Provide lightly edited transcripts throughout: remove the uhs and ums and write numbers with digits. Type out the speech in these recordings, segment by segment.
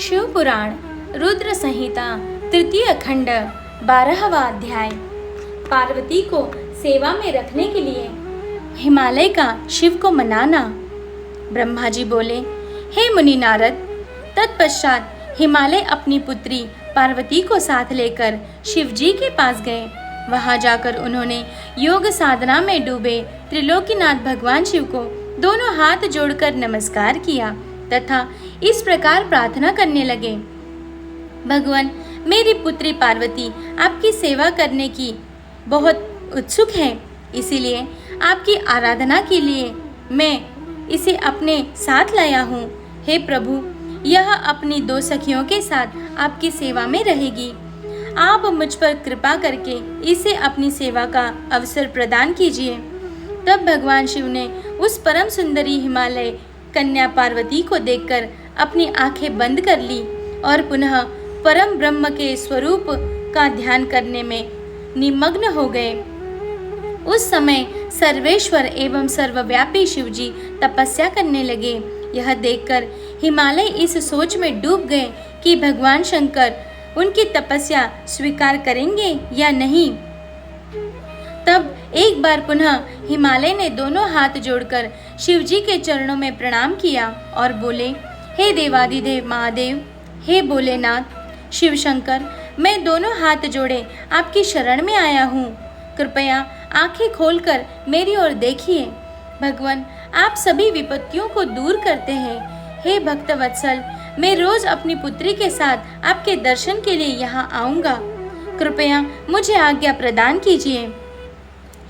शिव पुराण रुद्र संहिता तृतीय खंड 12वां अध्याय। पार्वती को सेवा में रखने के लिए हिमालय का शिव को मनाना। ब्रह्मा जी बोले, हे मुनि नारद। तत्पश्चात हिमालय अपनी पुत्री पार्वती को साथ लेकर शिव जी के पास गए। वहां जाकर उन्होंने योग साधना में डूबे त्रिलोकीनाथ भगवान शिव को दोनों हाथ जोड़कर नमस्कार किया तथा इस प्रकार प्रार्थना करने लगे, भगवान, मेरी पुत्री पार्वती आपकी सेवा करने की बहुत उत्सुक है, इसीलिए आपकी आराधना के लिए मैं इसे अपने साथ लाया हूँ। हे प्रभु, यह अपनी दो सखियों के साथ आपकी सेवा में रहेगी। आप मुझ पर कृपा करके इसे अपनी सेवा का अवसर प्रदान कीजिए। तब भगवान शिव ने उस परम सुंदरी हिमालय कन्या पार्वती को देखकर अपनी आंखें बंद कर ली और पुनः परम ब्रह्म के स्वरूप का ध्यान करने में निमग्न हो गए। उस समय सर्वेश्वर एवं सर्वव्यापी शिवजी तपस्या करने लगे। यह देखकर हिमालय इस सोच में डूब गए कि भगवान शंकर उनकी तपस्या स्वीकार करेंगे या नहीं। तब एक बार पुनः हिमालय ने दोनों हाथ जोड़कर शिवजी के चरणों में प्रणाम किया और बोले, हे देवादिदेव महादेव, हे भोलेनाथ शिव शंकर, मैं दोनों हाथ जोड़े आपकी शरण में आया हूँ। कृपया आंखें खोलकर मेरी ओर देखिए। भगवान, आप सभी विपत्तियों को दूर करते हैं। हे भक्त वत्सल, मैं रोज अपनी पुत्री के साथ आपके दर्शन के लिए यहाँ आऊँगा। कृपया मुझे आज्ञा प्रदान कीजिए।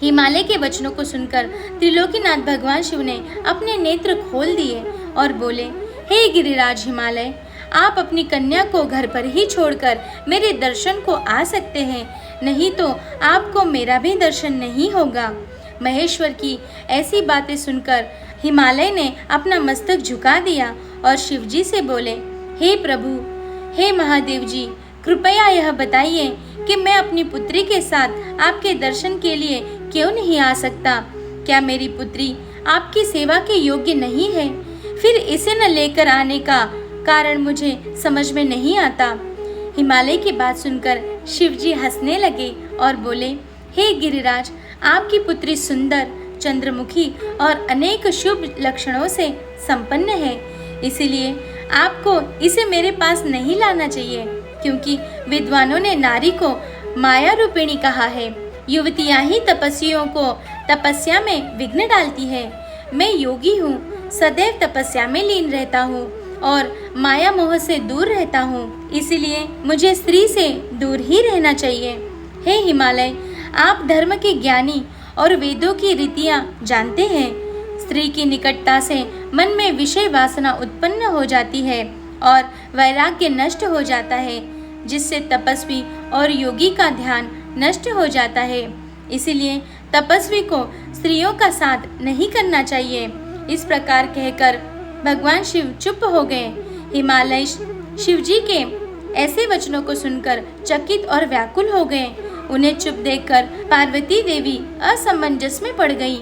हिमालय के वचनों को सुनकर त्रिलोकीनाथ भगवान शिव ने अपने नेत्र खोल दिए और बोले, हे गिरिराज हिमालय, आप अपनी कन्या को घर पर ही छोड़कर मेरे दर्शन को आ सकते हैं, नहीं तो आपको मेरा भी दर्शन नहीं होगा। महेश्वर की ऐसी बातें सुनकर हिमालय ने अपना मस्तक झुका दिया और शिवजी से बोले, हे प्रभु, हे महादेव जी, कृपया यह बताइए कि मैं अपनी पुत्री के साथ आपके दर्शन के लिए क्यों नहीं आ सकता? क्या मेरी पुत्री आपकी सेवा के योग्य नहीं है? फिर इसे न लेकर आने का कारण मुझे समझ में नहीं आता। हिमालय की बात सुनकर शिवजी हंसने लगे और बोले, हे गिरिराज, आपकी पुत्री सुंदर, चंद्रमुखी और अनेक शुभ लक्षणों से संपन्न है, इसीलिए आपको इसे मेरे पास नहीं लाना चाहिए, क्योंकि विद्वानों ने नारी को माया रूपिणी कहा है। युवतियां ही तपस्वियों को तपस्या में विघ्न डालती है। मैं योगी हूँ, सदैव तपस्या में लीन रहता हूँ और माया मोह से दूर रहता हूँ, इसलिए मुझे स्त्री से दूर ही रहना चाहिए। हे हिमालय, आप धर्म के ज्ञानी और वेदों की रीतियाँ जानते हैं। स्त्री की निकटता से मन में विषय वासना उत्पन्न हो जाती है और वैराग्य नष्ट हो जाता है, जिससे तपस्वी और योगी का ध्यान नष्ट हो जाता है। इसीलिए तपस्वी को स्त्रियों का साथ नहीं करना चाहिए। इस प्रकार कहकर भगवान शिव चुप हो गए। हिमालय शिवजी के ऐसे वचनों को सुनकर चकित और व्याकुल हो गए। उन्हें चुप देखकर पार्वती देवी असमंजस में पड़ गई।